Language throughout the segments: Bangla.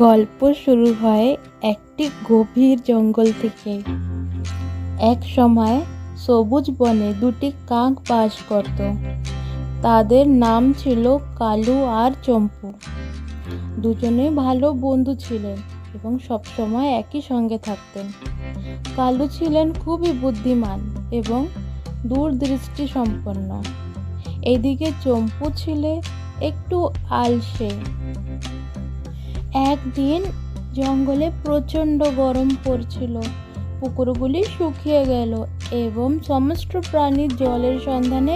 গল্প শুরু হয় একটি গভীর জঙ্গল থেকে। এক সময় সবুজ বনে দুটি কাক বাস করত। তাদের নাম ছিল কালু আর চম্পু। দুজনেই ভালো বন্ধু ছিলেন এবং সবসময় একই সঙ্গে থাকতেন। কালু ছিলেন খুবই বুদ্ধিমান এবং দূরদৃষ্টি সম্পন্ন। এদিকে চম্পু ছিল একটু আলসে। একদিন জঙ্গলে প্রচণ্ড গরম পড়ছিল। পুকুরগুলি শুকিয়ে গেল এবং সমস্ত প্রাণী জলের সন্ধানে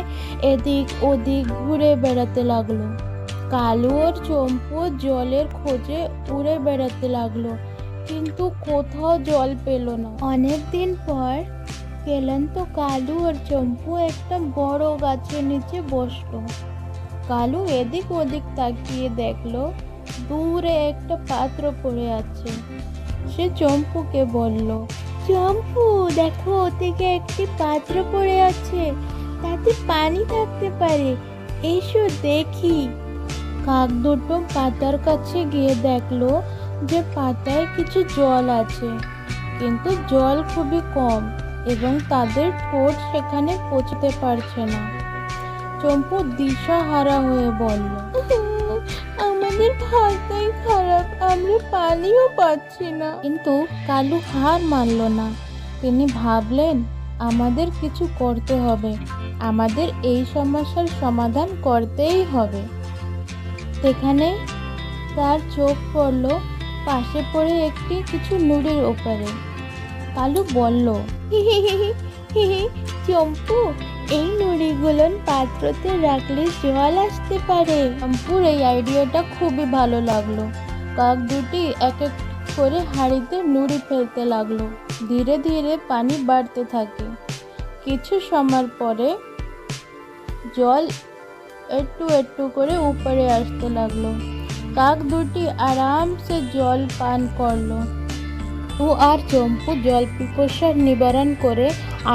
এদিক ওদিক ঘুরে বেড়াতে লাগলো। কালু আর চম্পু জলের খোঁজে উড়ে বেড়াতে লাগলো, কিন্তু কোথাও জল পেল না। অনেকদিন পর ক্লান্ত কালু আর চম্পু একটা বড় গাছের নিচে বসলো। কালু এদিক ওদিক তাকিয়ে দেখলো দূরে একটা পাত্র পড়ে আছে। সে চম্পুকে বলল, চম্পু দেখো, ওদিকে একটি পাত্র পড়ে আছে, তাতে পানি থাকতে পারে, এসো দেখি। কাক দুটো পাতার কাছে গিয়ে দেখলো যে পাতায় কিছু জল আছে, কিন্তু জল খুবই কম এবং তাদের ঠোঁট সেখানে পৌঁছতে পারছে না। চম্পু দিশাহারা হয়ে বলল, আমাদের ভাগ্যই খারাপ, আমরা পানিও পাচ্ছি না। কিন্তু কালু হার মানল না। তিনি ভাবলেন, আমাদের কিছু করতে হবে, আমাদের এই সমস্যার সমাধান করতেই হবে। সেখানে তার চোখ পড়ল পাশে পড়ে একটি কিছু নুড়ির ওপরে। কালু বলল, চম্পু, এই নুড়িগুলো পাত্রতে রাখলে জল আসতে পারে। চম্পুর এই আইডিয়াটা খুবই ভালো লাগলো। কাক দুটি এক এক করে হাঁড়িতে নুড়ি ফেলতে লাগলো। ধীরে ধীরে পানি বাড়তে থাকে। কিছু সময় পরে জল একটু একটু করে উপরে আসতে লাগলো। কাক দুটি আরামসে জল পান করলো। ও আর চম্পু জল পিপাসার নিবারণ করে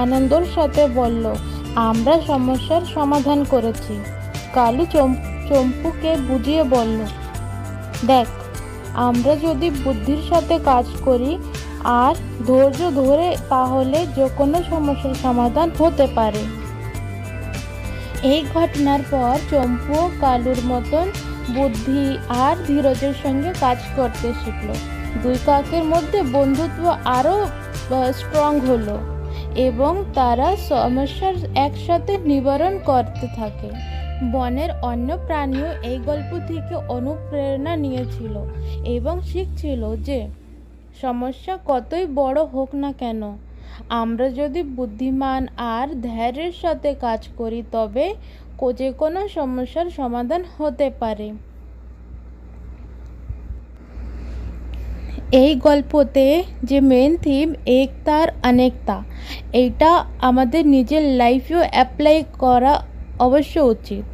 আনন্দের সাথে বলল, আমরা সমস্যার সমাধান করেছি। কালু চম্পুকে বুঝিয়ে বলল, দেখ, আমরা যদি বুদ্ধির সাথে কাজ করি আর ধৈর্য ধরে, তাহলে যে কোনো সমস্যার সমাধান হতে পারে। এই ঘটনার পর চম্পু কালুর মতন বুদ্ধি আর ধীরজের সঙ্গে কাজ করতে শিখল। দুই কাকের মধ্যে বন্ধুত্ব আরও স্ট্রং হলো এবং তারা সমস্যার একসাথে নিবারণ করতে থাকে। বনের অন্য প্রাণীও এই গল্প থেকে অনুপ্রেরণা নিয়েছিল এবং শিখছিল যে সমস্যা কতই বড় হোক না কেন, আমরা যদি বুদ্ধিমান আর ধৈর্যের সাথে কাজ করি, তবে যে কোনো সমস্যার সমাধান হতে পারে। এই গল্পতে যে মেন থিম একতা আর অনেকতা, এইটা আমাদের নিজের লাইফেও অ্যাপ্লাই করা অবশ্য উচিত।